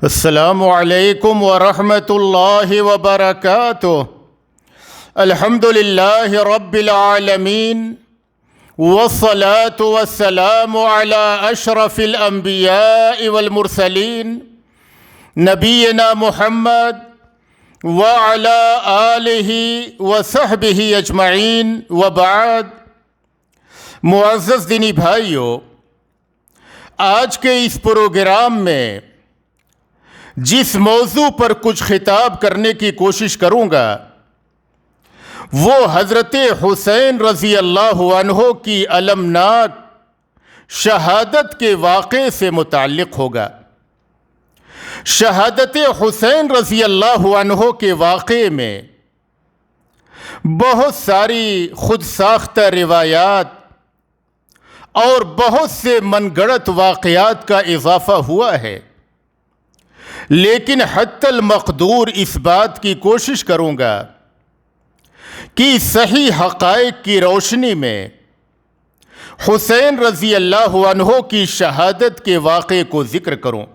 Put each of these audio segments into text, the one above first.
السلام علیکم ورحمۃ اللہ وبرکاتہ۔ الحمد للہ رب العالمین والصلاة والسلام علی اشرف الانبیاء والمرسلین نبینا محمد وعلی آلہ وصحبہ اجمعین وبعد۔ معزز دینی بھائیو، آج کے اس پروگرام میں جس موضوع پر کچھ خطاب کرنے کی کوشش کروں گا وہ حضرت حسین رضی اللہ عنہ کی المناک شہادت کے واقعے سے متعلق ہوگا۔ شہادت حسین رضی اللہ عنہ کے واقعے میں بہت ساری خود ساختہ روایات اور بہت سے من گڑت واقعات کا اضافہ ہوا ہے، لیکن حتی المقدور اس بات کی کوشش کروں گا کہ صحیح حقائق کی روشنی میں حسین رضی اللہ عنہ کی شہادت کے واقعے کو ذکر کروں۔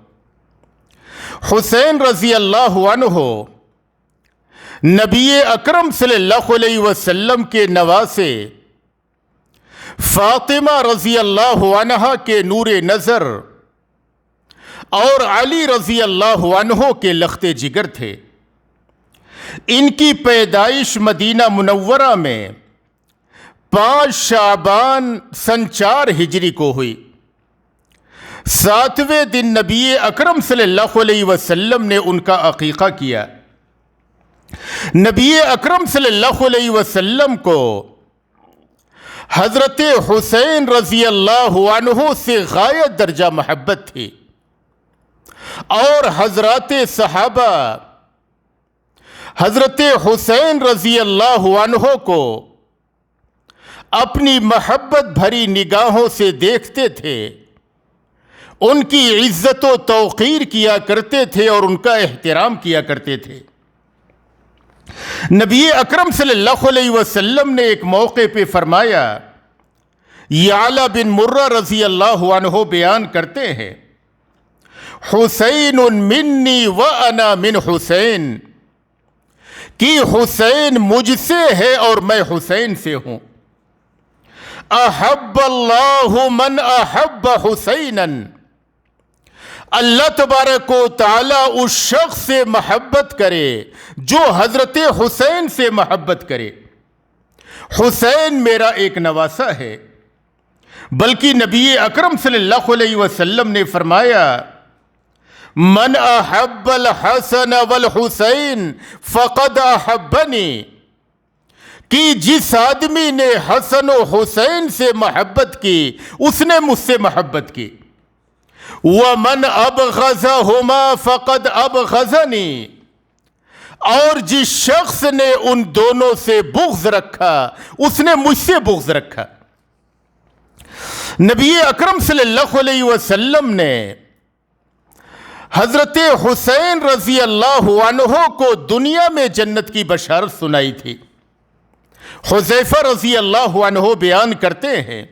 حسین رضی اللہ عنہ نبی اکرم صلی اللہ علیہ وسلم کے نواسے فاطمہ رضی اللہ عنہا کے نور نظر اور علی رضی اللہ عنہ کے لخت جگر تھے۔ ان کی پیدائش مدینہ منورہ میں 5 شعبان سن 4 ہجری کو ہوئی۔ 7ویں دن نبی اکرم صلی اللہ علیہ وسلم نے ان کا عقیقہ کیا۔ نبی اکرم صلی اللہ علیہ وسلم کو حضرت حسین رضی اللہ عنہ سے غایت درجہ محبت تھی، اور حضرات صحابہ حضرت حسین رضی اللہ عنہ کو اپنی محبت بھری نگاہوں سے دیکھتے تھے، ان کی عزت و توقیر کیا کرتے تھے اور ان کا احترام کیا کرتے تھے۔ نبی اکرم صلی اللہ علیہ وسلم نے ایک موقع پہ فرمایا، یعلا بن مرہ رضی اللہ عنہ بیان کرتے ہیں، حسین منی وانا من حسین، کہ حسین مجھ سے ہے اور میں حسین سے ہوں۔ احب اللہ من احب حسینا، اللہ تبارک و تعالی اس شخص سے محبت کرے جو حضرت حسین سے محبت کرے۔ حسین میرا ایک نواسہ ہے، بلکہ نبی اکرم صلی اللہ علیہ وسلم نے فرمایا، من احب الحسن والحسین فقد احبنی، کہ جس آدمی نے حسن و حسین سے محبت کی اس نے مجھ سے محبت کی۔ ومن ابغضہما فقد ابغضنی، اور جس شخص نے ان دونوں سے بغض رکھا اس نے مجھ سے بغض رکھا۔ نبی اکرم صلی اللہ علیہ وسلم نے حضرت حسین رضی اللہ عنہ کو دنیا میں جنت کی بشارت سنائی تھی۔ حذیفہ رضی اللہ عنہ بیان کرتے ہیں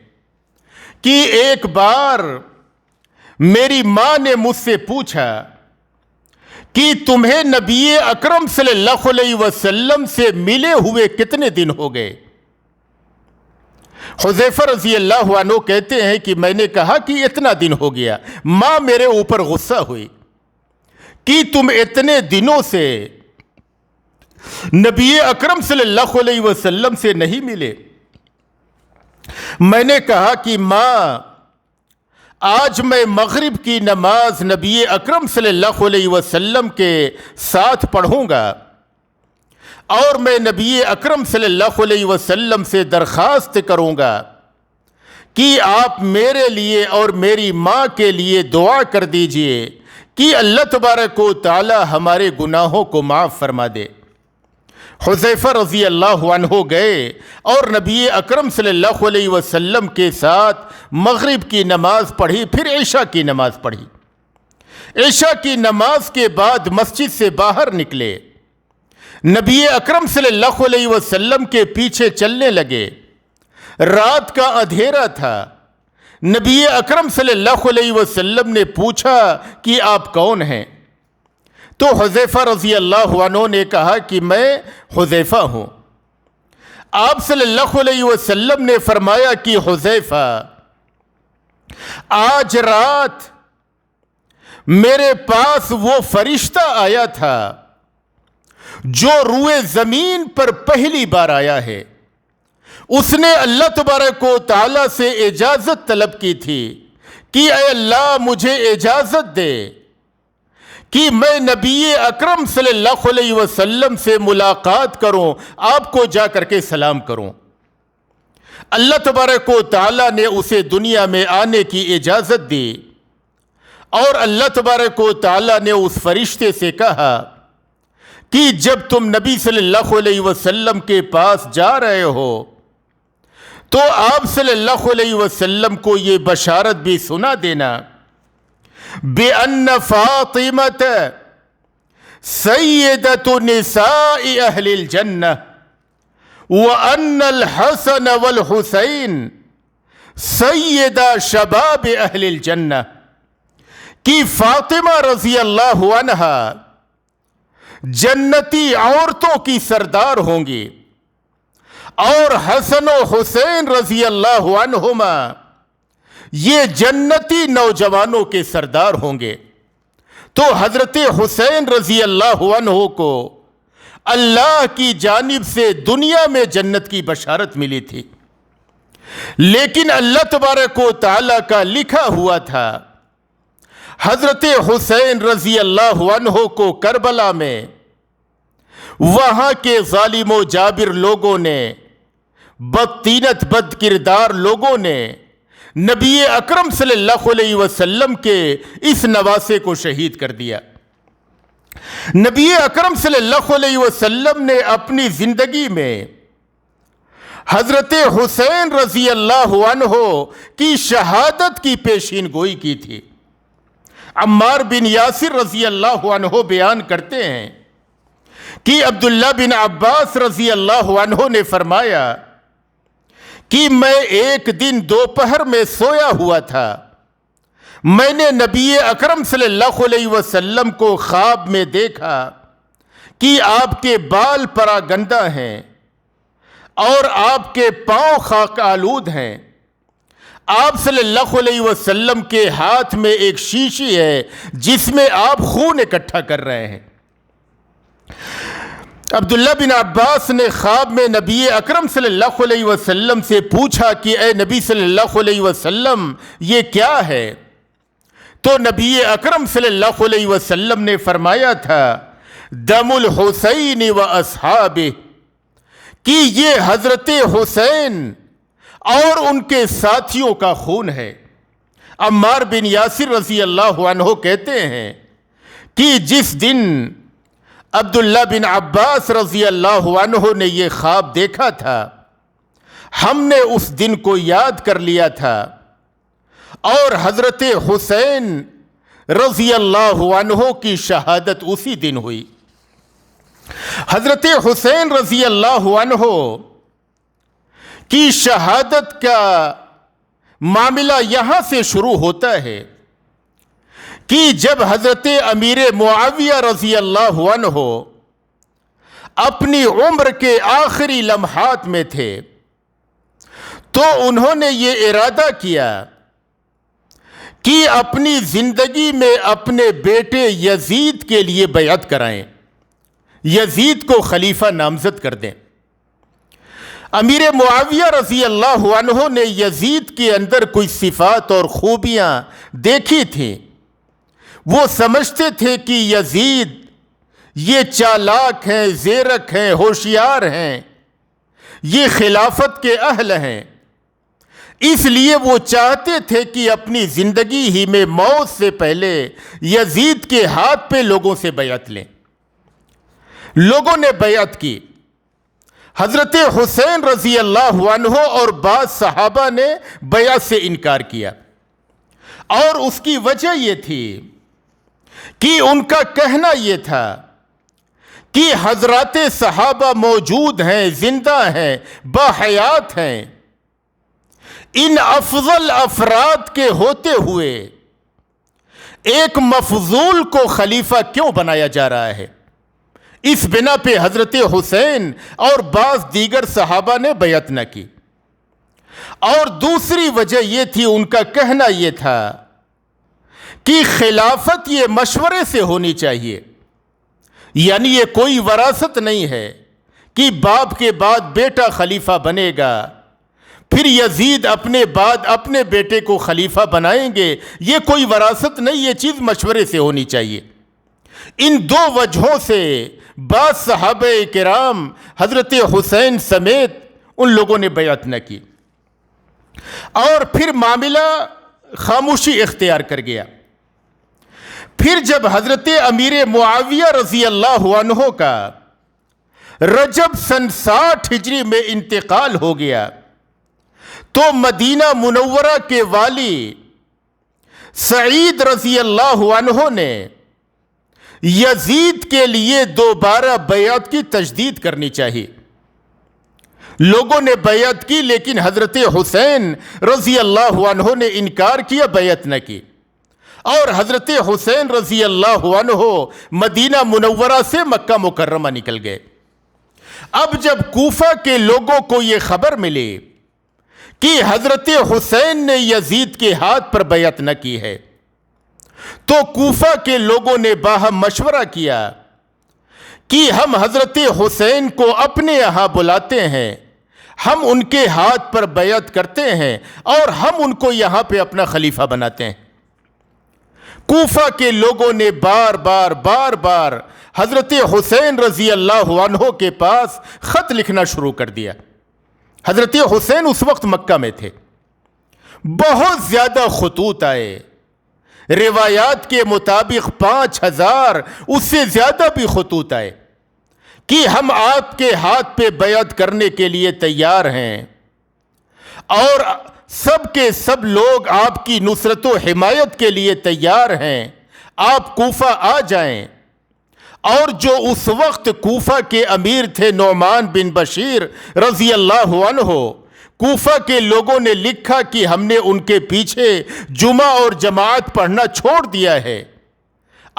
کہ ایک بار میری ماں نے مجھ سے پوچھا کہ تمہیں نبی اکرم صلی اللہ علیہ وسلم سے ملے ہوئے کتنے دن ہو گئے؟ حذیفہ رضی اللہ عنہ کہتے ہیں کہ میں نے کہا کہ اتنا دن ہو گیا۔ ماں میرے اوپر غصہ ہوئی کہ تم اتنے دنوں سے نبی اکرم صلی اللہ علیہ وسلم سے نہیں ملے۔ میں نے کہا کہ ماں، آج میں مغرب کی نماز نبی اکرم صلی اللہ علیہ وسلم کے ساتھ پڑھوں گا، اور میں نبی اکرم صلی اللہ علیہ وسلم سے درخواست کروں گا کہ آپ میرے لیے اور میری ماں کے لیے دعا کر دیجئے کہ اللہ تبارک و تعالی ہمارے گناہوں کو معاف فرما دے۔ حذیفہ رضی اللہ عنہ گئے اور نبی اکرم صلی اللہ علیہ وسلم کے ساتھ مغرب کی نماز پڑھی، پھر عشاء کی نماز پڑھی۔ عشاء کی نماز کے بعد مسجد سے باہر نکلے، نبی اکرم صلی اللہ علیہ وسلم کے پیچھے چلنے لگے۔ رات کا اندھیرا تھا۔ نبی اکرم صلی اللہ علیہ وسلم نے پوچھا کہ آپ کون ہیں؟ تو حذیفہ رضی اللہ عنہ نے کہا کہ میں حذیفہ ہوں۔ آپ صلی اللہ علیہ وسلم نے فرمایا کہ حذیفہ، آج رات میرے پاس وہ فرشتہ آیا تھا جو روئے زمین پر پہلی بار آیا ہے۔ اس نے اللہ تبارک و تعالی سے اجازت طلب کی تھی کہ اے اللہ مجھے اجازت دے کہ میں نبی اکرم صلی اللہ علیہ وسلم سے ملاقات کروں، آپ کو جا کر کے سلام کروں۔ اللہ تبارک و تعالی نے اسے دنیا میں آنے کی اجازت دی، اور اللہ تبارک و تعالی نے اس فرشتے سے کہا کہ جب تم نبی صلی اللہ علیہ وسلم کے پاس جا رہے ہو تو آپ صلی اللہ علیہ وسلم کو یہ بشارت بھی سنا دینا بِأَنَّ فَاطِمَةَ سَيِّدَةُ نِسَاءِ أَهْلِ الْجَنَّةِ وَأَنَّ الْحَسَنَ وَالْحُسَيْنَ سَيِّدَ شَبَابِ أَهْلِ الْجَنَّةِ کہ فاطمہ رضی اللہ عنہا جنتی عورتوں کی سردار ہوں گی، اور حسن و حسین رضی اللہ عنہما یہ جنتی نوجوانوں کے سردار ہوں گے۔ تو حضرت حسین رضی اللہ عنہ کو اللہ کی جانب سے دنیا میں جنت کی بشارت ملی تھی، لیکن اللہ تبارک و تعالیٰ کا لکھا ہوا تھا حضرت حسین رضی اللہ عنہ کو کربلا میں وہاں کے ظالم و جابر لوگوں نے، بدطینت بد کردار لوگوں نے نبی اکرم صلی اللہ علیہ وسلم کے اس نواسے کو شہید کر دیا۔ نبی اکرم صلی اللہ علیہ وسلم نے اپنی زندگی میں حضرت حسین رضی اللہ عنہ کی شہادت کی پیشین گوئی کی تھی۔ عمار بن یاسر رضی اللہ عنہ بیان کرتے ہیں کہ عبداللہ بن عباس رضی اللہ عنہ نے فرمایا کہ میں ایک دن دوپہر میں سویا ہوا تھا، میں نے نبی اکرم صلی اللہ علیہ وسلم کو خواب میں دیکھا کہ آپ کے بال پراگندہ ہیں اور آپ کے پاؤں خاک آلود ہیں۔ آپ صلی اللہ علیہ وسلم کے ہاتھ میں ایک شیشی ہے جس میں آپ خون اکٹھا کر رہے ہیں۔ عبداللہ بن عباس نے خواب میں نبی اکرم صلی اللہ علیہ وسلم سے پوچھا کہ اے نبی صلی اللہ علیہ وسلم یہ کیا ہے؟ تو نبی اکرم صلی اللہ علیہ وسلم نے فرمایا تھا دم الحسین و اصحابہ، کہ یہ حضرت حسین اور ان کے ساتھیوں کا خون ہے۔ عمار بن یاسر رضی اللہ عنہ کہتے ہیں کہ جس دن عبداللہ بن عباس رضی اللہ عنہ نے یہ خواب دیکھا تھا، ہم نے اس دن کو یاد کر لیا تھا، اور حضرت حسین رضی اللہ عنہ کی شہادت اسی دن ہوئی۔ حضرت حسین رضی اللہ عنہ کی شہادت کا معاملہ یہاں سے شروع ہوتا ہے کہ جب حضرت امیر معاویہ رضی اللہ عنہ اپنی عمر کے آخری لمحات میں تھے تو انہوں نے یہ ارادہ کیا کہ اپنی زندگی میں اپنے بیٹے یزید کے لیے بیعت کرائیں، یزید کو خلیفہ نامزد کر دیں۔ امیر معاویہ رضی اللہ عنہ نے یزید کے اندر کوئی صفات اور خوبیاں دیکھی تھیں۔ وہ سمجھتے تھے کہ یزید یہ چالاک ہیں، زیرک ہیں، ہوشیار ہیں، یہ خلافت کے اہل ہیں، اس لیے وہ چاہتے تھے کہ اپنی زندگی ہی میں موت سے پہلے یزید کے ہاتھ پہ لوگوں سے بیعت لیں۔ لوگوں نے بیعت کی۔ حضرت حسین رضی اللہ عنہ اور بعض صحابہ نے بیعت سے انکار کیا، اور اس کی وجہ یہ تھی کہ ان کا کہنا یہ تھا کہ حضرات صحابہ موجود ہیں، زندہ ہیں، باحیات ہیں، ان افضل افراد کے ہوتے ہوئے ایک مفضول کو خلیفہ کیوں بنایا جا رہا ہے؟ اس بنا پہ حضرت حسین اور بعض دیگر صحابہ نے بیعت نہ کی، اور دوسری وجہ یہ تھی، ان کا کہنا یہ تھا کہ خلافت یہ مشورے سے ہونی چاہیے، یعنی یہ کوئی وراثت نہیں ہے کہ باپ کے بعد بیٹا خلیفہ بنے گا، پھر یزید اپنے بعد اپنے بیٹے کو خلیفہ بنائیں گے، یہ کوئی وراثت نہیں، یہ چیز مشورے سے ہونی چاہیے۔ ان دو وجہوں سے بعض صحابہ کرام حضرت حسین سمیت ان لوگوں نے بیعت نہ کی، اور پھر معاملہ خاموشی اختیار کر گیا۔ پھر جب حضرت امیر معاویہ رضی اللہ عنہ کا رجب سن 60 ہجری میں انتقال ہو گیا، تو مدینہ منورہ کے والی سعید رضی اللہ عنہ نے یزید کے لیے دوبارہ بیعت کی تجدید کرنی چاہیے۔ لوگوں نے بیعت کی، لیکن حضرت حسین رضی اللہ عنہ نے انکار کیا، بیعت نہ کی، اور حضرت حسین رضی اللہ عنہ مدینہ منورہ سے مکہ مکرمہ نکل گئے۔ اب جب کوفہ کے لوگوں کو یہ خبر ملی کہ حضرت حسین نے یزید کے ہاتھ پر بیعت نہ کی ہے، تو کوفہ کے لوگوں نے باہم مشورہ کیا کہ ہم حضرت حسین کو اپنے یہاں بلاتے ہیں، ہم ان کے ہاتھ پر بیعت کرتے ہیں، اور ہم ان کو یہاں پہ اپنا خلیفہ بناتے ہیں۔ کوفہ کے لوگوں نے بار بار حضرت حسین رضی اللہ عنہ کے پاس خط لکھنا شروع کر دیا۔ حضرت حسین اس وقت مکہ میں تھے، بہت زیادہ خطوط آئے، روایات کے مطابق 5000 اس سے زیادہ بھی خطوط آئے کہ ہم آپ کے ہاتھ پہ بیعت کرنے کے لیے تیار ہیں، اور سب کے سب لوگ آپ کی نصرت و حمایت کے لیے تیار ہیں، آپ کوفہ آ جائیں۔ اور جو اس وقت کوفہ کے امیر تھے نعمان بن بشیر رضی اللہ عنہ، کوفہ کے لوگوں نے لکھا کہ ہم نے ان کے پیچھے جمعہ اور جماعت پڑھنا چھوڑ دیا ہے،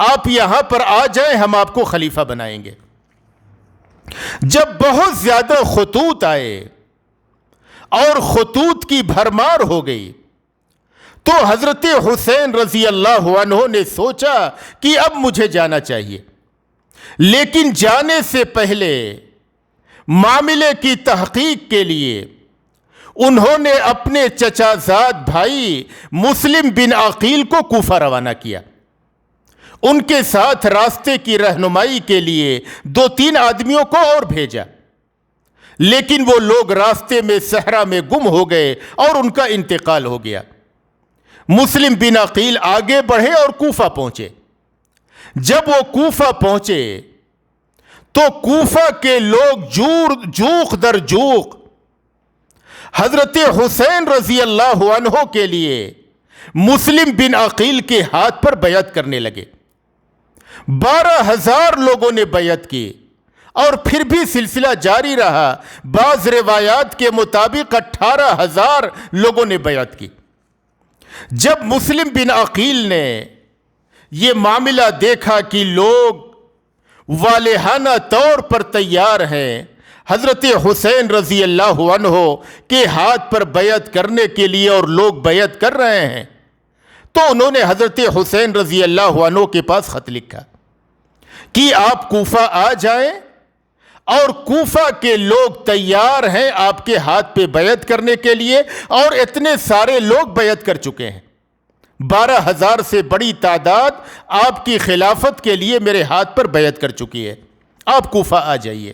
آپ یہاں پر آ جائیں، ہم آپ کو خلیفہ بنائیں گے۔ جب بہت زیادہ خطوط آئے اور خطوط کی بھرمار ہو گئی، تو حضرت حسین رضی اللہ عنہ نے سوچا کہ اب مجھے جانا چاہیے، لیکن جانے سے پہلے معاملے کی تحقیق کے لیے انہوں نے اپنے چچا زاد بھائی مسلم بن عقیل کو کوفہ روانہ کیا۔ ان کے ساتھ راستے کی رہنمائی کے لیے 2-3 آدمیوں کو اور بھیجا، لیکن وہ لوگ راستے میں صحرا میں گم ہو گئے اور ان کا انتقال ہو گیا۔ مسلم بن عقیل آگے بڑھے اور کوفہ پہنچے۔ جب وہ کوفہ پہنچے تو کوفہ کے لوگ جوق در جوق حضرت حسین رضی اللہ عنہ کے لیے مسلم بن عقیل کے ہاتھ پر بیعت کرنے لگے۔ 12,000 لوگوں نے بیعت کی، اور پھر بھی سلسلہ جاری رہا۔ بعض روایات کے مطابق 18,000 لوگوں نے بیعت کی۔ جب مسلم بن عقیل نے یہ معاملہ دیکھا کہ لوگ والہانہ طور پر تیار ہیں حضرت حسین رضی اللہ عنہ کے ہاتھ پر بیعت کرنے کے لیے، اور لوگ بیعت کر رہے ہیں، تو انہوں نے حضرت حسین رضی اللہ عنہ کے پاس خط لکھا کہ آپ کوفہ آ جائیں، اور کوفہ کے لوگ تیار ہیں آپ کے ہاتھ پہ بیعت کرنے کے لیے، اور اتنے سارے لوگ بیعت کر چکے ہیں، 12,000 سے بڑی تعداد آپ کی خلافت کے لیے میرے ہاتھ پر بیعت کر چکی ہے، آپ کوفہ آ جائیے۔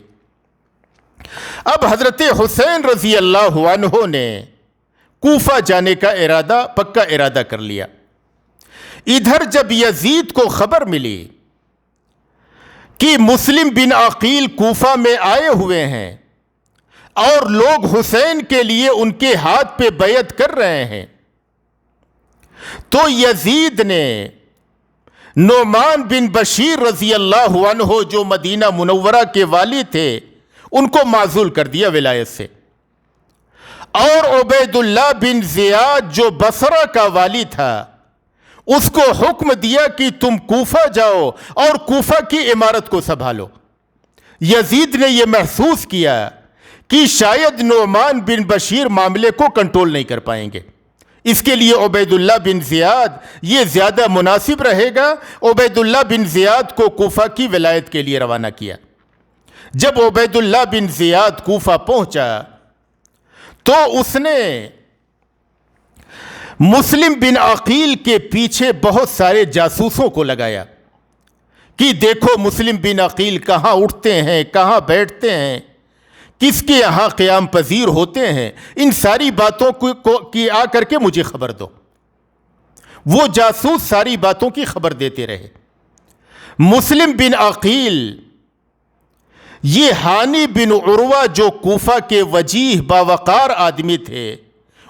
اب حضرت حسین رضی اللہ عنہ نے کوفہ جانے کا پکا ارادہ کر لیا۔ ادھر جب یزید کو خبر ملی کہ مسلم بن عقیل کوفہ میں آئے ہوئے ہیں اور لوگ حسین کے لیے ان کے ہاتھ پہ بیعت کر رہے ہیں، تو یزید نے نعمان بن بشیر رضی اللہ عنہ جو مدینہ منورہ کے والی تھے ان کو معزول کر دیا ولایت سے، اور عبید اللہ بن زیاد جو بصرہ کا والی تھا اس کو حکم دیا کہ تم کوفہ جاؤ اور کوفہ کی عمارت کو سنبھالو۔ یزید نے یہ محسوس کیا کہ شاید نعمان بن بشیر معاملے کو کنٹرول نہیں کر پائیں گے، اس کے لیے عبید اللہ بن زیاد یہ زیادہ مناسب رہے گا۔ عبید اللہ بن زیاد کو کوفہ کی ولایت کے لیے روانہ کیا۔ جب عبید اللہ بن زیاد کوفہ پہنچا تو اس نے مسلم بن عقیل کے پیچھے بہت سارے جاسوسوں کو لگایا کہ دیکھو مسلم بن عقیل کہاں اٹھتے ہیں، کہاں بیٹھتے ہیں، کس کے یہاں قیام پذیر ہوتے ہیں، ان ساری باتوں کی آ کر کے مجھے خبر دو۔ وہ جاسوس ساری باتوں کی خبر دیتے رہے۔ مسلم بن عقیل یہ ہانی بن عروہ جو کوفہ کے وجیح باوقار آدمی تھے،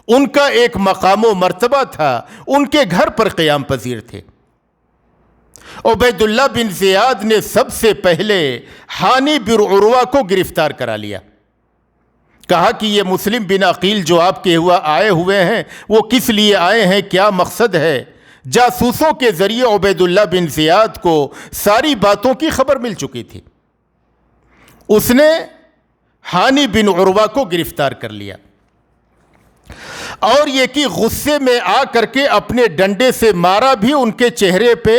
ان کا ایک مقام و مرتبہ تھا، ان کے گھر پر قیام پذیر تھے۔ عبید اللہ بن زیاد نے سب سے پہلے ہانی بن عروہ کو گرفتار کرا لیا، کہا کہ یہ مسلم بن عقیل جو آپ کے آئے ہوئے ہیں وہ کس لیے آئے ہیں، کیا مقصد ہے؟ جاسوسوں کے ذریعے عبید اللہ بن زیاد کو ساری باتوں کی خبر مل چکی تھی۔ اس نے ہانی بن عروہ کو گرفتار کر لیا اور یہ کہ غصے میں آ کر کے اپنے ڈنڈے سے مارا بھی، ان کے چہرے پہ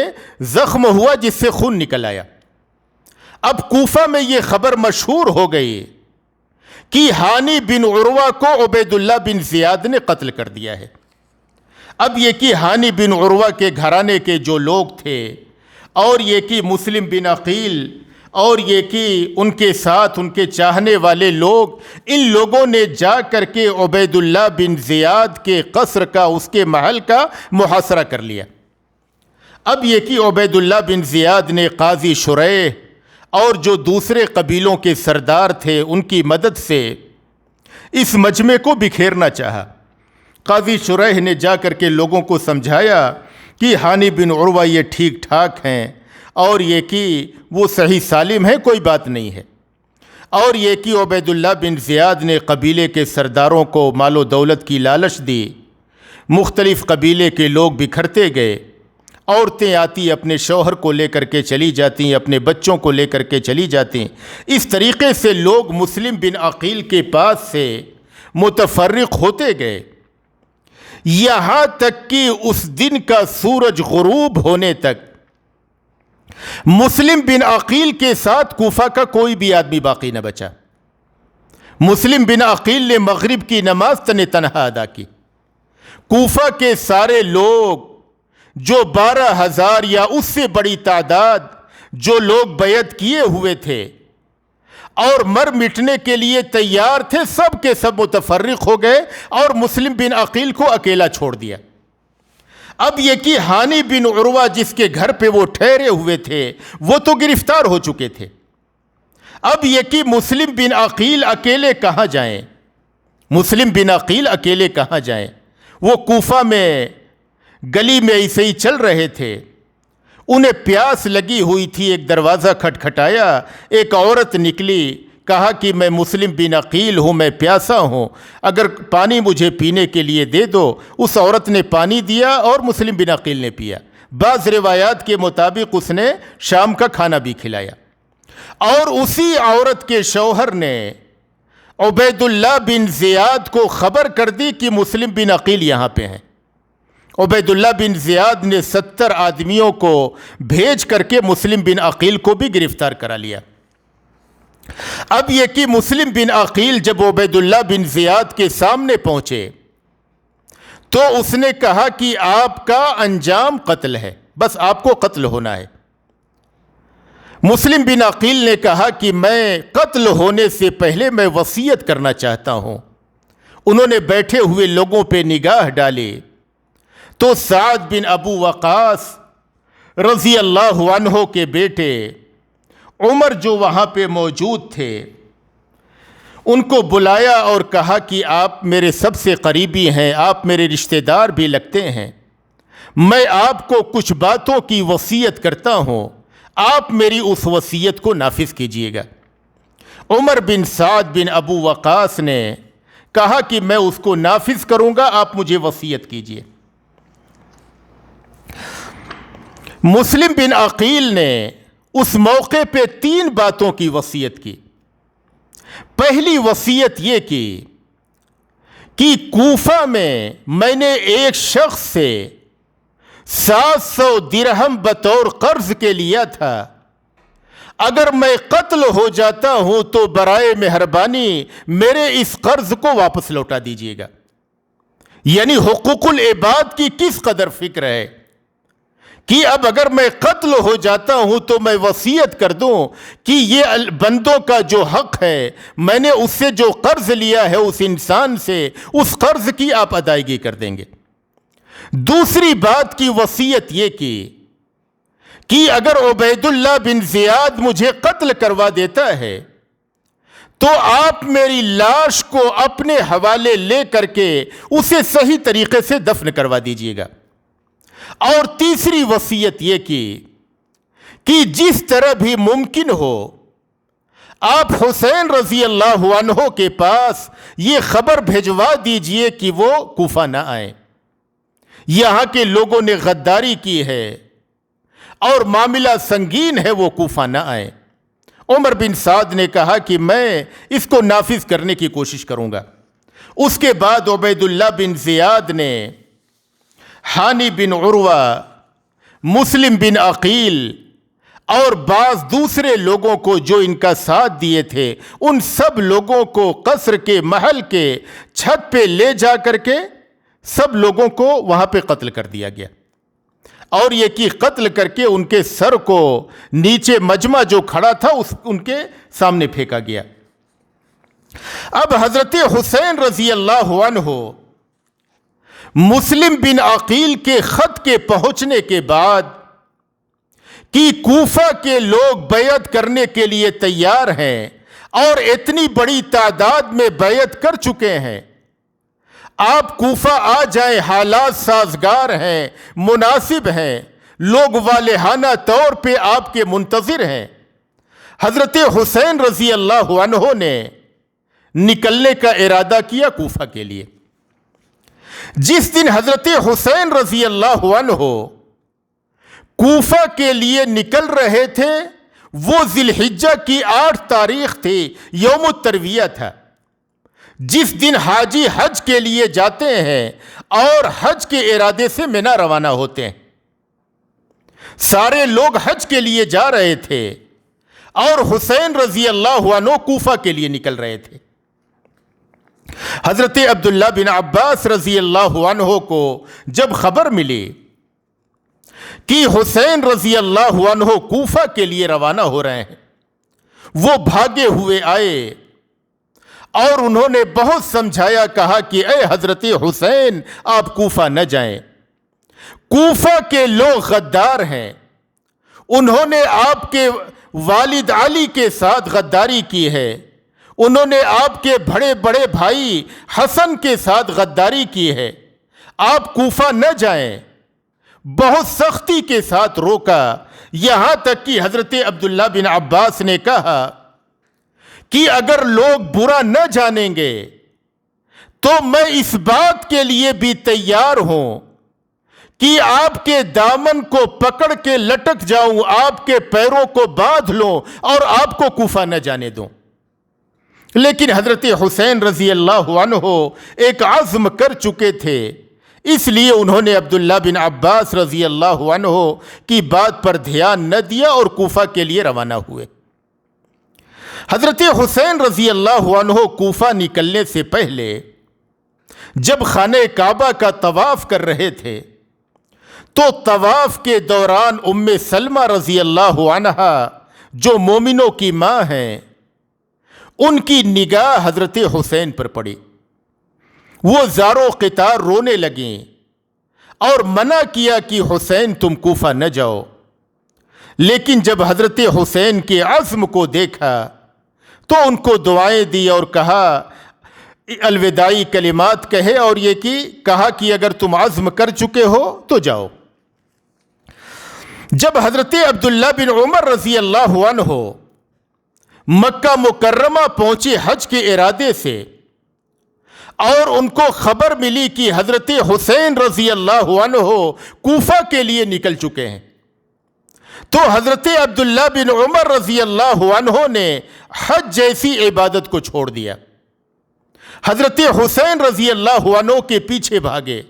زخم ہوا جس سے خون نکل آیا۔ اب کوفہ میں یہ خبر مشہور ہو گئی کہ ہانی بن عروہ کو عبید اللہ بن زیاد نے قتل کر دیا ہے۔ اب یہ کہ ہانی بن عروہ کے گھرانے کے جو لوگ تھے اور یہ کہ مسلم بن عقیل اور یہ کہ ان کے ساتھ ان کے چاہنے والے لوگ، ان لوگوں نے جا کر کے عبید اللہ بن زیاد کے قصر کا، اس کے محل کا محاصرہ کر لیا۔ اب یہ کہ عبید اللہ بن زیاد نے قاضی شریح اور جو دوسرے قبیلوں کے سردار تھے ان کی مدد سے اس مجمع کو بکھیرنا چاہا۔ قاضی شریح نے جا کر کے لوگوں کو سمجھایا کہ ہانی بن عروہ یہ ٹھیک ٹھاک ہیں اور یہ کہ وہ صحیح سالم ہے، کوئی بات نہیں ہے، اور یہ کہ عبید اللہ بن زیاد نے قبیلے کے سرداروں کو مال و دولت کی لالچ دی۔ مختلف قبیلے کے لوگ بکھرتے گئے، عورتیں آتی اپنے شوہر کو لے کر کے چلی جاتی، اپنے بچوں کو لے کر کے چلی جاتی۔ اس طریقے سے لوگ مسلم بن عقیل کے پاس سے متفرق ہوتے گئے، یہاں تک کہ اس دن کا سورج غروب ہونے تک مسلم بن عقیل کے ساتھ کوفہ کا کوئی بھی آدمی باقی نہ بچا۔ مسلم بن عقیل نے مغرب کی نماز تنہا ادا کی۔ کوفہ کے سارے لوگ جو 12,000 یا اس سے بڑی تعداد جو لوگ بیعت کیے ہوئے تھے اور مر مٹنے کے لیے تیار تھے، سب کے سب متفرق ہو گئے اور مسلم بن عقیل کو اکیلا چھوڑ دیا۔ اب یہ کہ ہانی بن عروہ جس کے گھر پہ وہ ٹھہرے ہوئے تھے وہ تو گرفتار ہو چکے تھے۔ اب یہ کہ مسلم بن عقیل اکیلے کہاں جائیں، مسلم بن عقیل اکیلے کہاں جائیں؟ وہ کوفہ میں گلی میں ایسے ہی چل رہے تھے، انہیں پیاس لگی ہوئی تھی، ایک دروازہ کھٹکھٹایا، ایک عورت نکلی، کہا کہ میں مسلم بن عقیل ہوں، میں پیاسا ہوں، اگر پانی مجھے پینے کے لیے دے دو۔ اس عورت نے پانی دیا اور مسلم بن عقیل نے پیا۔ بعض روایات کے مطابق اس نے شام کا کھانا بھی کھلایا، اور اسی عورت کے شوہر نے عبید اللہ بن زیاد کو خبر کر دی کہ مسلم بن عقیل یہاں پہ ہیں۔ عبید اللہ بن زیاد نے 70 آدمیوں کو بھیج کر کے مسلم بن عقیل کو بھی گرفتار کرا لیا۔ اب یہ کہ مسلم بن عقیل جب عبید اللہ بن زیاد کے سامنے پہنچے تو اس نے کہا کہ آپ کا انجام قتل ہے، بس آپ کو قتل ہونا ہے۔ مسلم بن عقیل نے کہا کہ میں قتل ہونے سے پہلے میں وصیت کرنا چاہتا ہوں۔ انہوں نے بیٹھے ہوئے لوگوں پہ نگاہ ڈالی تو سعد بن ابو وقاص رضی اللہ عنہ کے بیٹے عمر جو وہاں پہ موجود تھے ان کو بلایا اور کہا کہ آپ میرے سب سے قریبی ہیں، آپ میرے رشتہ دار بھی لگتے ہیں، میں آپ کو کچھ باتوں کی وصیت کرتا ہوں، آپ میری اس وصیت کو نافذ کیجئے گا۔ عمر بن سعد بن ابو وقاص نے کہا کہ میں اس کو نافذ کروں گا، آپ مجھے وصیت کیجئے۔ مسلم بن عقیل نے اس موقع پہ 3 باتوں کی وصیت کی۔ پہلی وصیت یہ کی کہ کوفہ میں نے ایک شخص سے 700 درہم بطور قرض کے لیا تھا، اگر میں قتل ہو جاتا ہوں تو برائے مہربانی میرے اس قرض کو واپس لوٹا دیجیے گا۔ یعنی حقوق العباد کی کس قدر فکر ہے کہ اب اگر میں قتل ہو جاتا ہوں تو میں وصیت کر دوں کہ یہ بندوں کا جو حق ہے، میں نے اس سے جو قرض لیا ہے اس انسان سے، اس قرض کی آپ ادائیگی کر دیں گے۔ دوسری بات کی وصیت یہ کی کہ اگر عبید اللہ بن زیاد مجھے قتل کروا دیتا ہے تو آپ میری لاش کو اپنے حوالے لے کر کے اسے صحیح طریقے سے دفن کروا دیجیے گا۔ اور تیسری وصیت یہ کی کہ جس طرح بھی ممکن ہو آپ حسین رضی اللہ عنہ کے پاس یہ خبر بھیجوا دیجئے کہ وہ کوفہ نہ آئیں، یہاں کے لوگوں نے غداری کی ہے اور معاملہ سنگین ہے، وہ کوفہ نہ آئیں۔ عمر بن سعد نے کہا کہ میں اس کو نافذ کرنے کی کوشش کروں گا۔ اس کے بعد عبید اللہ بن زیاد نے ہانی بن عروہ، مسلم بن عقیل اور بعض دوسرے لوگوں کو جو ان کا ساتھ دیے تھے، ان سب لوگوں کو قصر کے محل کے چھت پہ لے جا کر کے سب لوگوں کو وہاں پہ قتل کر دیا گیا، اور یہ کہ قتل کر کے ان کے سر کو نیچے مجمع جو کھڑا تھا ان کے سامنے پھینکا گیا۔ اب حضرت حسین رضی اللہ عنہ مسلم بن عقیل کے خط کے پہنچنے کے بعد کہ کوفہ کے لوگ بیعت کرنے کے لیے تیار ہیں اور اتنی بڑی تعداد میں بیعت کر چکے ہیں، آپ کوفہ آ جائیں، حالات سازگار ہیں، مناسب ہیں، لوگ والہانہ طور پہ آپ کے منتظر ہیں۔ حضرت حسین رضی اللہ عنہ نے نکلنے کا ارادہ کیا کوفہ کے لیے۔ جس دن حضرت حسین رضی اللہ عنہ کوفہ کے لیے نکل رہے تھے وہ ذی الحجہ کی 8 تاریخ تھی، یوم الترویہ تھا، جس دن حاجی حج کے لیے جاتے ہیں اور حج کے ارادے سے منی روانہ ہوتے ہیں۔ سارے لوگ حج کے لیے جا رہے تھے اور حسین رضی اللہ عنہ کوفہ کے لیے نکل رہے تھے۔ حضرت عبداللہ بن عباس رضی اللہ عنہ کو جب خبر ملی کہ حسین رضی اللہ عنہ کوفہ کے لیے روانہ ہو رہے ہیں، وہ بھاگے ہوئے آئے اور انہوں نے بہت سمجھایا، کہا کہ اے حضرت حسین آپ کوفہ نہ جائیں، کوفہ کے لوگ غدار ہیں، انہوں نے آپ کے والد علی کے ساتھ غداری کی ہے، انہوں نے آپ کے بڑے بڑے بھائی حسن کے ساتھ غداری کی ہے، آپ کوفہ نہ جائیں۔ بہت سختی کے ساتھ روکا، یہاں تک کہ حضرت عبداللہ بن عباس نے کہا کہ اگر لوگ برا نہ جانیں گے تو میں اس بات کے لیے بھی تیار ہوں کہ آپ کے دامن کو پکڑ کے لٹک جاؤں، آپ کے پیروں کو باندھ لوں اور آپ کو کوفہ نہ جانے دوں۔ لیکن حضرت حسین رضی اللہ عنہ ایک عزم کر چکے تھے، اس لیے انہوں نے عبداللہ بن عباس رضی اللہ عنہ کی بات پر دھیان نہ دیا اور کوفہ کے لیے روانہ ہوئے۔ حضرت حسین رضی اللہ عنہ کوفہ نکلنے سے پہلے جب خانہ کعبہ کا طواف کر رہے تھے تو طواف کے دوران ام سلمہ رضی اللہ عنہا جو مومنوں کی ماں ہیں، ان کی نگاہ حضرت حسین پر پڑی، وہ زارو قطار رونے لگیں اور منع کیا کہ حسین تم کوفہ نہ جاؤ۔ لیکن جب حضرت حسین کے عزم کو دیکھا تو ان کو دعائیں دی اور کہا، الوداعی کلمات کہے اور یہ کہا کہ اگر تم عزم کر چکے ہو تو جاؤ۔ جب حضرت عبداللہ بن عمر رضی اللہ عنہ مکہ مکرمہ پہنچے حج کے ارادے سے اور ان کو خبر ملی کہ حضرت حسین رضی اللہ عنہ کوفہ کے لیے نکل چکے ہیں، تو حضرت عبداللہ بن عمر رضی اللہ عنہ نے حج جیسی عبادت کو چھوڑ دیا. حضرت حسین رضی اللہ عنہ کے پیچھے بھاگے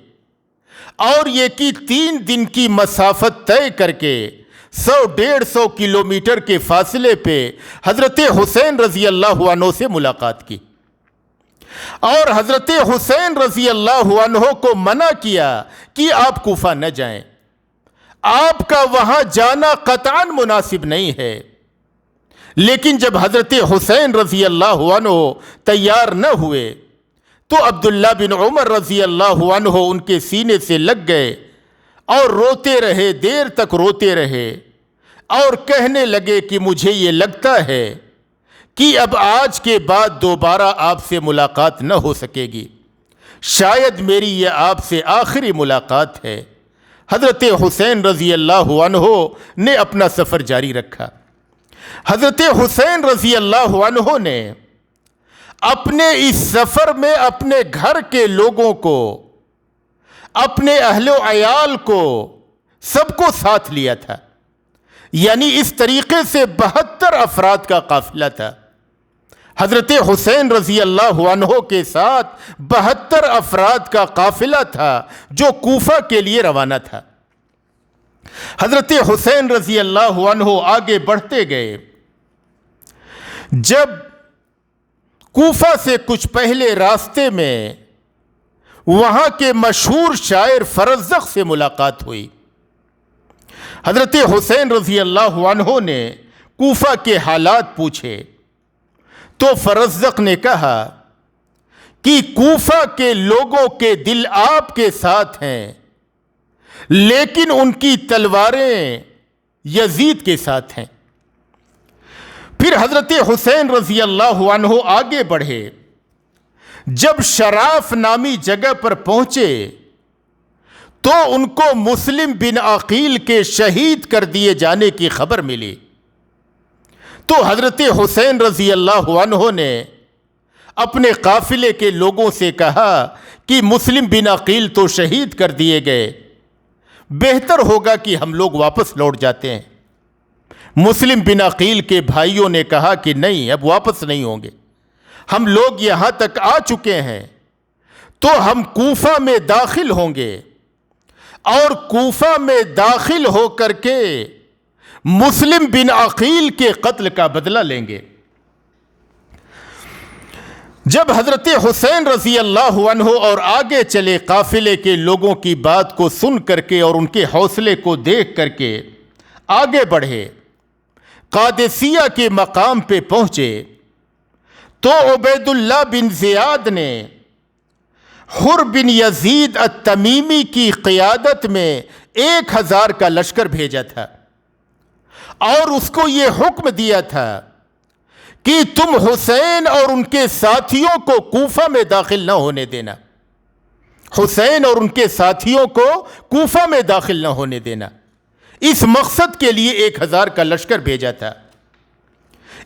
اور یہ کہ 3 دن کی مسافت طے کر کے 100-150 کلومیٹر کے فاصلے پہ حضرت حسین رضی اللہ عنہ سے ملاقات کی اور حضرت حسین رضی اللہ عنہ کو منع کیا کہ آپ کوفہ نہ جائیں، آپ کا وہاں جانا قطعاً مناسب نہیں ہے. لیکن جب حضرت حسین رضی اللہ عنہ تیار نہ ہوئے تو عبداللہ بن عمر رضی اللہ عنہ ان کے سینے سے لگ گئے اور روتے رہے، دیر تک روتے رہے اور کہنے لگے کہ مجھے یہ لگتا ہے کہ اب آج کے بعد دوبارہ آپ سے ملاقات نہ ہو سکے گی، شاید میری یہ آپ سے آخری ملاقات ہے. حضرت حسین رضی اللہ عنہ نے اپنا سفر جاری رکھا. حضرت حسین رضی اللہ عنہ نے اپنے اس سفر میں اپنے گھر کے لوگوں کو، اپنے اہل و عیال کو، سب کو ساتھ لیا تھا. یعنی اس طریقے سے 72 افراد کا قافلہ تھا. حضرت حسین رضی اللہ عنہ کے ساتھ 72 افراد کا قافلہ تھا جو کوفہ کے لیے روانہ تھا. حضرت حسین رضی اللہ عنہ آگے بڑھتے گئے. جب کوفہ سے کچھ پہلے راستے میں وہاں کے مشہور شاعر فرزدق سے ملاقات ہوئی. حضرت حسین رضی اللہ عنہ نے کوفہ کے حالات پوچھے تو فرزدق نے کہا کہ کوفہ کے لوگوں کے دل آپ کے ساتھ ہیں لیکن ان کی تلواریں یزید کے ساتھ ہیں. پھر حضرت حسین رضی اللہ عنہ آگے بڑھے. جب شراف نامی جگہ پر پہنچے تو ان کو مسلم بن عقیل کے شہید کر دیے جانے کی خبر ملی. تو حضرت حسین رضی اللہ عنہ نے اپنے قافلے کے لوگوں سے کہا کہ مسلم بن عقیل تو شہید کر دیے گئے، بہتر ہوگا کہ ہم لوگ واپس لوٹ جاتے ہیں. مسلم بن عقیل کے بھائیوں نے کہا کہ نہیں، اب واپس نہیں ہوں گے، ہم لوگ یہاں تک آ چکے ہیں تو ہم کوفہ میں داخل ہوں گے اور کوفہ میں داخل ہو کر کے مسلم بن عقیل کے قتل کا بدلہ لیں گے. جب حضرت حسین رضی اللہ عنہ اور آگے چلے قافلے کے لوگوں کی بات کو سن کر کے اور ان کے حوصلے کو دیکھ کر کے آگے بڑھے، قادسیہ کے مقام پہ پہنچے تو عبید اللہ بن زیاد نے حر بن یزید التمیمی کی قیادت میں 1000 کا لشکر بھیجا تھا اور اس کو یہ حکم دیا تھا کہ تم حسین اور ان کے ساتھیوں کو کوفہ میں داخل نہ ہونے دینا. حسین اور ان کے ساتھیوں کو کوفہ میں داخل نہ ہونے دینا. اس مقصد کے لیے 1000 کا لشکر بھیجا تھا.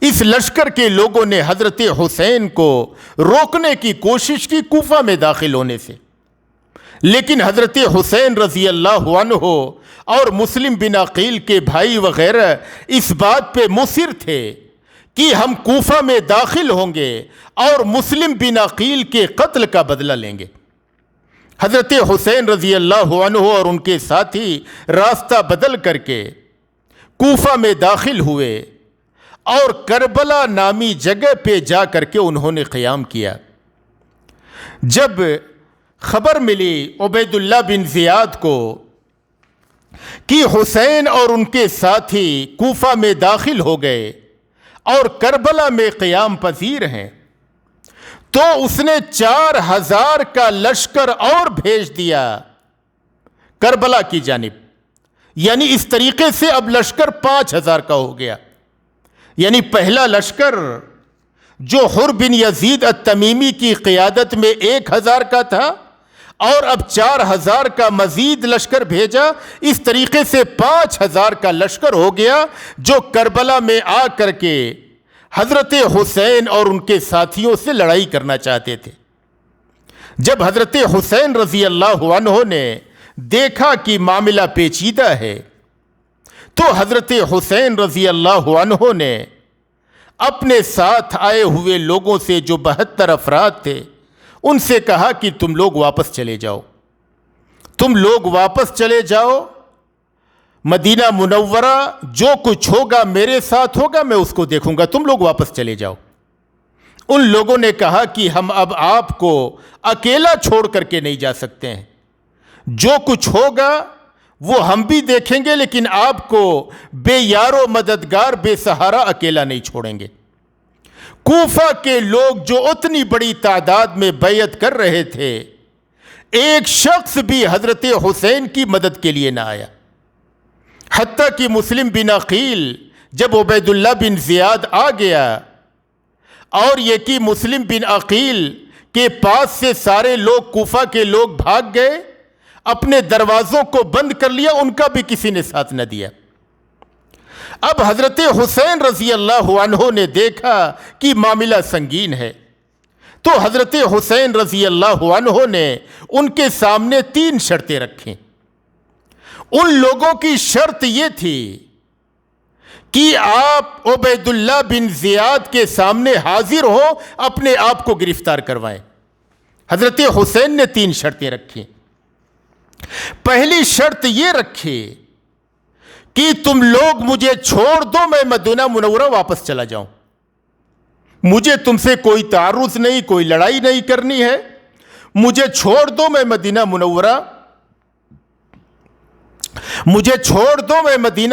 اس لشکر کے لوگوں نے حضرت حسین کو روکنے کی کوشش کی کوفہ میں داخل ہونے سے، لیکن حضرت حسین رضی اللہ عنہ اور مسلم بن عقیل کے بھائی وغیرہ اس بات پہ مصر تھے کہ ہم کوفہ میں داخل ہوں گے اور مسلم بن عقیل کے قتل کا بدلہ لیں گے. حضرت حسین رضی اللہ عنہ اور ان کے ساتھی راستہ بدل کر کے کوفہ میں داخل ہوئے اور کربلا نامی جگہ پہ جا کر کے انہوں نے قیام کیا. جب خبر ملی عبید اللہ بن زیاد کو کہ حسین اور ان کے ساتھی کوفہ میں داخل ہو گئے اور کربلا میں قیام پذیر ہیں، تو اس نے 4000 کا لشکر اور بھیج دیا کربلا کی جانب. یعنی اس طریقے سے اب لشکر 5000 کا ہو گیا. یعنی پہلا لشکر جو حر بن یزید التمیمی کی قیادت میں 1000 کا تھا اور اب 4000 کا مزید لشکر بھیجا، اس طریقے سے 5000 کا لشکر ہو گیا جو کربلا میں آ کر کے حضرت حسین اور ان کے ساتھیوں سے لڑائی کرنا چاہتے تھے. جب حضرت حسین رضی اللہ عنہ نے دیکھا کہ معاملہ پیچیدہ ہے تو حضرت حسین رضی اللہ عنہ نے اپنے ساتھ آئے ہوئے لوگوں سے جو 72 افراد تھے ان سے کہا کہ تم لوگ واپس چلے جاؤ، تم لوگ واپس چلے جاؤ، مدینہ منورہ جو کچھ ہوگا میرے ساتھ ہوگا، میں اس کو دیکھوں گا، تم لوگ واپس چلے جاؤ۔ ان لوگوں نے کہا کہ ہم اب آپ کو اکیلا چھوڑ کر کے نہیں جا سکتے ہیں، جو کچھ ہوگا وہ ہم بھی دیکھیں گے، لیکن آپ کو بے یار و مددگار، بے سہارا اکیلا نہیں چھوڑیں گے۔ کوفہ کے لوگ جو اتنی بڑی تعداد میں بیعت کر رہے تھے، ایک شخص بھی حضرت حسین کی مدد کے لیے نہ آیا، حتیٰ کہ مسلم بن عقیل جب عبید اللہ بن زیاد آ گیا اور یہ کہ مسلم بن عقیل کے پاس سے سارے لوگ، کوفہ کے لوگ بھاگ گئے، اپنے دروازوں کو بند کر لیا، ان کا بھی کسی نے ساتھ نہ دیا۔ اب حضرت حسین رضی اللہ عنہ نے دیکھا کہ معاملہ سنگین ہے، تو حضرت حسین رضی اللہ عنہ نے ان کے سامنے 3 شرطیں رکھیں۔ ان لوگوں کی شرط یہ تھی کہ آپ عبید اللہ بن زیاد کے سامنے حاضر ہو، اپنے آپ کو گرفتار کروائیں۔ حضرت حسین نے 3 شرطیں رکھی۔ پہلی شرط یہ رکھی کہ تم لوگ مجھے چھوڑ دو، میں مدینہ منورہ واپس چلا جاؤں، مجھے تم سے کوئی تعرض نہیں، کوئی لڑائی نہیں کرنی ہے، مجھے چھوڑ دو، میں مدینہ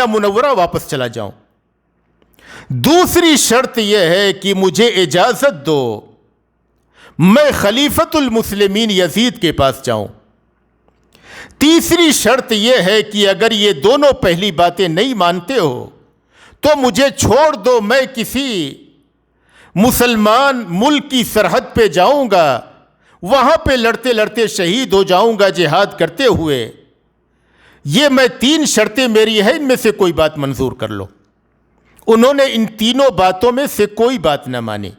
منورہ واپس چلا جاؤں۔ دوسری شرط یہ ہے کہ مجھے اجازت دو میں خلیفۃ المسلمین یزید کے پاس جاؤں۔ تیسری شرط یہ ہے کہ اگر یہ دونوں پہلی باتیں نہیں مانتے ہو تو مجھے چھوڑ دو، میں کسی مسلمان ملک کی سرحد پہ جاؤں گا، وہاں پہ لڑتے لڑتے شہید ہو جاؤں گا جہاد کرتے ہوئے۔ یہ میں 3 شرطیں میری ہیں، ان میں سے کوئی بات منظور کر لو۔ انہوں نے ان تینوں باتوں میں سے کوئی بات نہ مانی،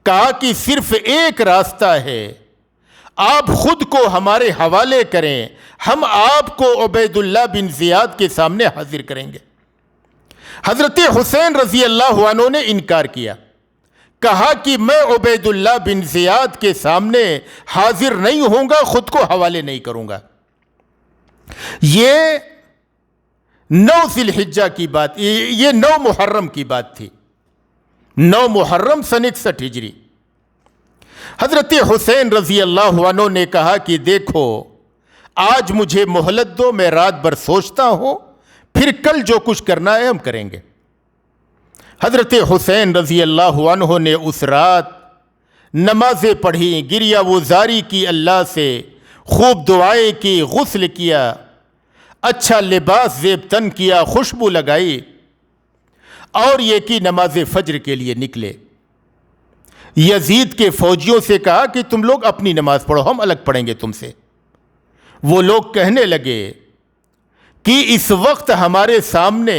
کہا کہ صرف ایک راستہ ہے، آپ خود کو ہمارے حوالے کریں، ہم آپ کو عبید اللہ بن زیاد کے سامنے حاضر کریں گے۔ حضرت حسین رضی اللہ عنہ نے انکار کیا، کہا کہ میں عبید اللہ بن زیاد کے سامنے حاضر نہیں ہوں گا، خود کو حوالے نہیں کروں گا۔ یہ 9 ذی الحجہ کی بات، یہ 9 محرم کی بات تھی، 9 محرم سن 61 ہجری۔ حضرت حسین رضی اللہ عنہ نے کہا کہ دیکھو آج مجھے مہلت دو، میں رات بھر سوچتا ہوں، پھر کل جو کچھ کرنا ہے ہم کریں گے۔ حضرت حسین رضی اللہ عنہ نے اس رات نمازیں پڑھیں، گریہ وزاری کی اللہ سے، خوب دعائیں کی، غسل کیا، اچھا لباس زیب تن کیا، خوشبو لگائی، اور یہ کہ نماز فجر کے لیے نکلے۔ یزید کے فوجیوں سے کہا کہ تم لوگ اپنی نماز پڑھو، ہم الگ پڑھیں گے تم سے۔ وہ لوگ کہنے لگے کہ اس وقت ہمارے سامنے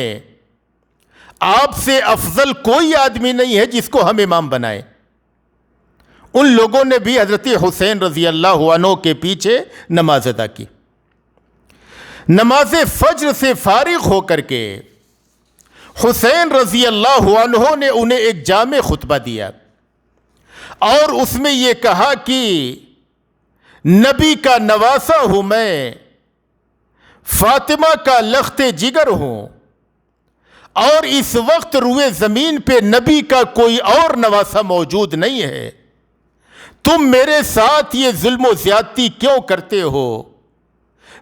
آپ سے افضل کوئی آدمی نہیں ہے جس کو ہم امام بنائیں۔ ان لوگوں نے بھی حضرت حسین رضی اللہ عنہ کے پیچھے نماز ادا کی۔ نماز فجر سے فارغ ہو کر کے حسین رضی اللہ عنہ نے انہیں ایک جامع خطبہ دیا، اور اس میں یہ کہا کہ نبی کا نواسا ہوں میں، فاطمہ کا لخت جگر ہوں، اور اس وقت روئے زمین پہ نبی کا کوئی اور نواسا موجود نہیں ہے، تم میرے ساتھ یہ ظلم و زیادتی کیوں کرتے ہو؟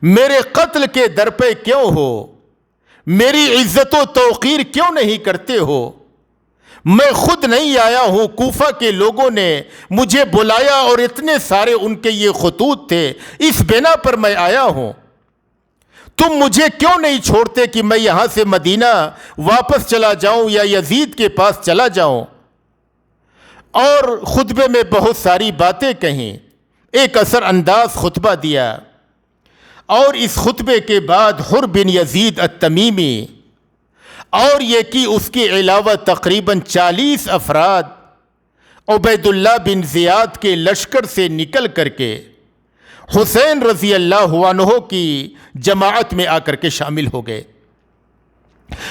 میرے قتل کے در پہ کیوں ہو؟ میری عزت و توقیر کیوں نہیں کرتے ہو؟ میں خود نہیں آیا ہوں، کوفہ کے لوگوں نے مجھے بلایا اور اتنے سارے ان کے یہ خطوط تھے، اس بنا پر میں آیا ہوں۔ تم مجھے کیوں نہیں چھوڑتے کہ میں یہاں سے مدینہ واپس چلا جاؤں یا یزید کے پاس چلا جاؤں؟ اور خطبے میں بہت ساری باتیں کہیں، ایک اثر انداز خطبہ دیا، اور اس خطبے کے بعد حر بن یزید التمیمی اور یہ کہ اس کے علاوہ تقریباً 40 افراد عبید اللہ بن زیاد کے لشکر سے نکل کر کے حسین رضی اللہ عنہ کی جماعت میں آ کر کے شامل ہو گئے۔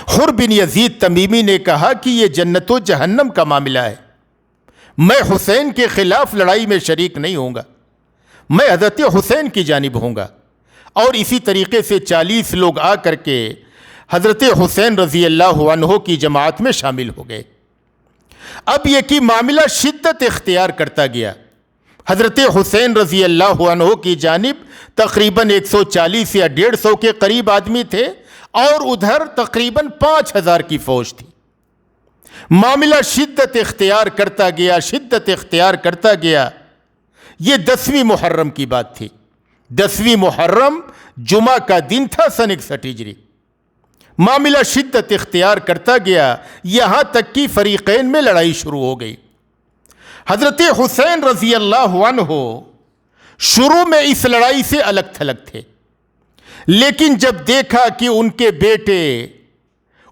حر بن یزید تمیمی نے کہا کہ یہ جنت و جہنم کا معاملہ ہے، میں حسین کے خلاف لڑائی میں شریک نہیں ہوں گا، میں حضرت حسین کی جانب ہوں گا۔ اور اسی طریقے سے 40 لوگ آ کر کے حضرت حسین رضی اللہ عنہ کی جماعت میں شامل ہو گئے۔ اب یہ کہ معاملہ شدت اختیار کرتا گیا۔ حضرت حسین رضی اللہ عنہ کی جانب تقریباً 140 یا 150 کے قریب آدمی تھے، اور ادھر تقریباً 5000 کی فوج تھی۔ معاملہ شدت اختیار کرتا گیا، شدت اختیار کرتا گیا۔ یہ 10ویں محرم کی بات تھی۔ 10ویں محرم جمعہ کا دن تھا سن 61 ہجری۔ معاملہ شدت اختیار کرتا گیا، یہاں تک کہ فریقین میں لڑائی شروع ہو گئی۔ حضرت حسین رضی اللہ عنہ شروع میں اس لڑائی سے الگ تھلگ تھے، لیکن جب دیکھا کہ ان کے بیٹے،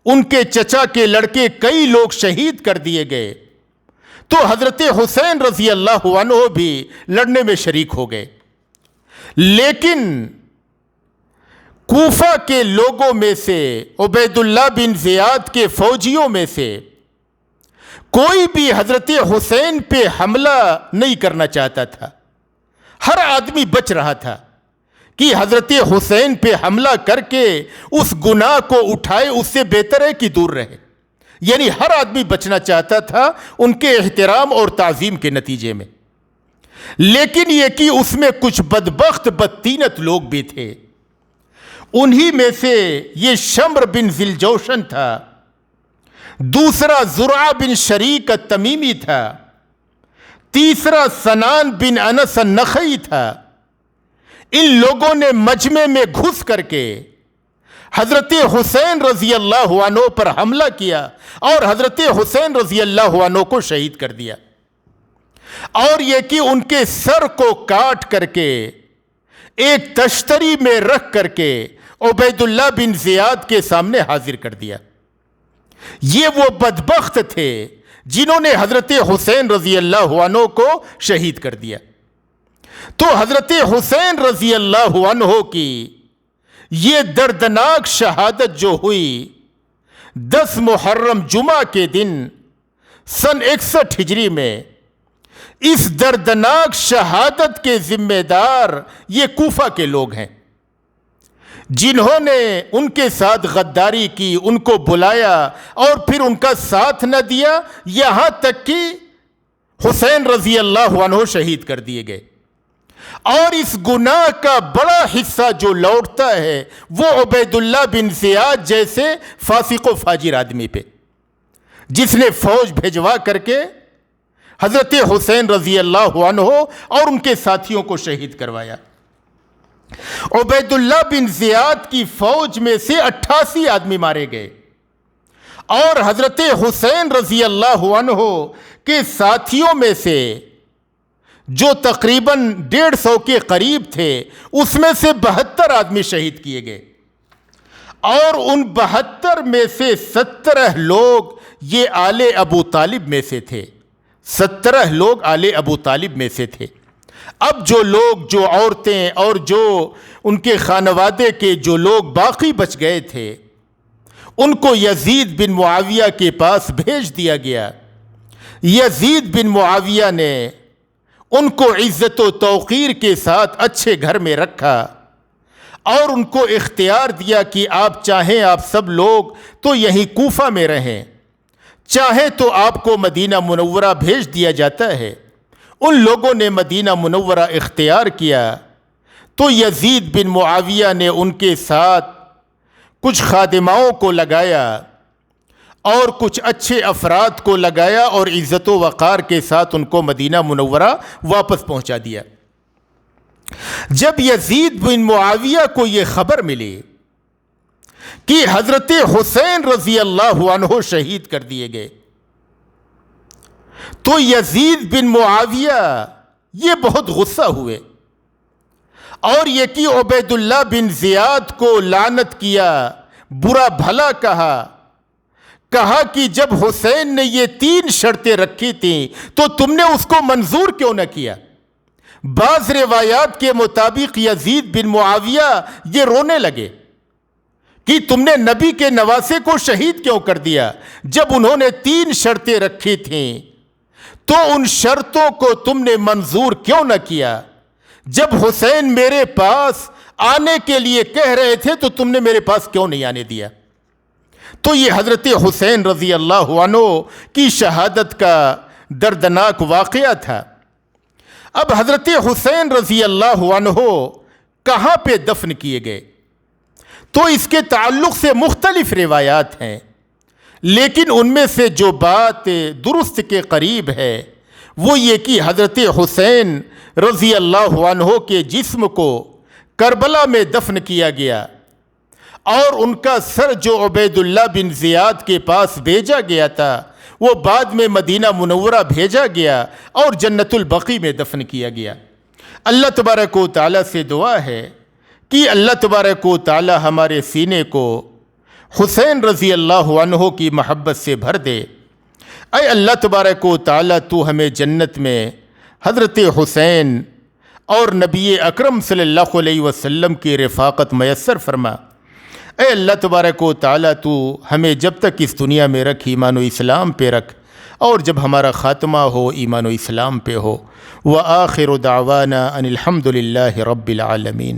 ان کے چچا کے لڑکے کئی لوگ شہید کر دیے گئے، تو حضرت حسین رضی اللہ عنہ بھی لڑنے میں شریک ہو گئے۔ لیکن کوفہ کے لوگوں میں سے، عبید اللہ بن زیاد کے فوجیوں میں سے کوئی بھی حضرت حسین پہ حملہ نہیں کرنا چاہتا تھا۔ ہر آدمی بچ رہا تھا کہ حضرت حسین پہ حملہ کر کے اس گناہ کو اٹھائے، اس سے بہتر ہے کہ دور رہے۔ یعنی ہر آدمی بچنا چاہتا تھا ان کے احترام اور تعظیم کے نتیجے میں۔ لیکن یہ کہ اس میں کچھ بدبخت بدطینت لوگ بھی تھے۔ انہی میں سے یہ شمر بن ذیلجوشن تھا، دوسرا زرعہ بن شریک التمیمی تھا، تیسرا سنان بن انس النخعی تھا۔ ان لوگوں نے مجمع میں گھس کر کے حضرت حسین رضی اللہ عنہ پر حملہ کیا اور حضرت حسین رضی اللہ عنہ کو شہید کر دیا، اور یہ کہ ان کے سر کو کاٹ کر کے ایک تشتری میں رکھ کر کے عبید اللہ بن زیاد کے سامنے حاضر کر دیا۔ یہ وہ بدبخت تھے جنہوں نے حضرت حسین رضی اللہ عنہ کو شہید کر دیا۔ تو حضرت حسین رضی اللہ عنہ کی یہ دردناک شہادت جو ہوئی 10 محرم جمعہ کے دن سن 61 ہجری میں، اس دردناک شہادت کے ذمہ دار یہ کوفہ کے لوگ ہیں، جنہوں نے ان کے ساتھ غداری کی، ان کو بلایا اور پھر ان کا ساتھ نہ دیا، یہاں تک کہ حسین رضی اللہ عنہ شہید کر دیے گئے۔ اور اس گناہ کا بڑا حصہ جو لوٹتا ہے وہ عبید اللہ بن زیاد جیسے فاسق و فاجر آدمی پہ، جس نے فوج بھیجوا کر کے حضرت حسین رضی اللہ عنہ اور ان کے ساتھیوں کو شہید کروایا۔ عبید اللہ بن زیاد کی فوج میں سے 88 آدمی مارے گئے، اور حضرت حسین رضی اللہ عنہ کے ساتھیوں میں سے جو تقریباً 150 کے قریب تھے، اس میں سے 72 آدمی شہید کیے گئے، اور ان 72 میں سے 17 لوگ یہ آل ابو طالب میں سے تھے۔ 17 لوگ آل ابو طالب میں سے تھے۔ اب جو لوگ، جو عورتیں اور جو ان کے خانوادے کے جو لوگ باقی بچ گئے تھے، ان کو یزید بن معاویہ کے پاس بھیج دیا گیا۔ یزید بن معاویہ نے ان کو عزت و توقیر کے ساتھ اچھے گھر میں رکھا اور ان کو اختیار دیا کہ آپ چاہیں آپ سب لوگ تو یہیں کوفہ میں رہیں، چاہیں تو آپ کو مدینہ منورہ بھیج دیا جاتا ہے۔ ان لوگوں نے مدینہ منورہ اختیار کیا، تو یزید بن معاویہ نے ان کے ساتھ کچھ خادماؤں کو لگایا اور کچھ اچھے افراد کو لگایا، اور عزت و وقار کے ساتھ ان کو مدینہ منورہ واپس پہنچا دیا۔ جب یزید بن معاویہ کو یہ خبر ملی کہ حضرت حسین رضی اللہ عنہ شہید کر دیے گئے، تو یزید بن معاویہ یہ بہت غصہ ہوئے، اور یہ کہ عبید اللہ بن زیاد کو لعنت کیا، برا بھلا کہا کہ جب حسین نے یہ 3 شرطیں رکھی تھیں تو تم نے اس کو منظور کیوں نہ کیا؟ بعض روایات کے مطابق یزید بن معاویہ یہ رونے لگے، کہ تم نے نبی کے نواسے کو شہید کیوں کر دیا؟ جب انہوں نے 3 شرطیں رکھی تھیں تو ان شرطوں کو تم نے منظور کیوں نہ کیا؟ جب حسین میرے پاس آنے کے لیے کہہ رہے تھے تو تم نے میرے پاس کیوں نہیں آنے دیا؟ تو یہ حضرت حسین رضی اللہ عنہ کی شہادت کا دردناک واقعہ تھا۔ اب حضرت حسین رضی اللہ عنہ کہاں پہ دفن کیے گئے؟ تو اس کے تعلق سے مختلف روایات ہیں، لیکن ان میں سے جو بات درست کے قریب ہے وہ یہ کہ حضرت حسین رضی اللہ عنہ کے جسم کو کربلا میں دفن کیا گیا، اور ان کا سر جو عبید اللہ بن زیاد کے پاس بھیجا گیا تھا وہ بعد میں مدینہ منورہ بھیجا گیا اور جنت البقیع میں دفن کیا گیا۔ اللہ تبارک و تعالیٰ سے دعا ہے کہ اللہ تبارک و تعالیٰ ہمارے سینے کو حسین رضی اللہ عنہ کی محبت سے بھر دے۔ اے اللہ تبارک و تعالیٰ تو ہمیں جنت میں حضرت حسین اور نبی اکرم صلی اللہ علیہ وسلم کی رفاقت میسر فرما۔ اے اللہ تبارک و تعالیٰ تو ہمیں جب تک اس دنیا میں رکھ ایمان و اسلام پہ رکھ، اور جب ہمارا خاتمہ ہو ایمان و اسلام پہ ہو۔ وآخر دعوانا ان الحمد للہ رب العالمین۔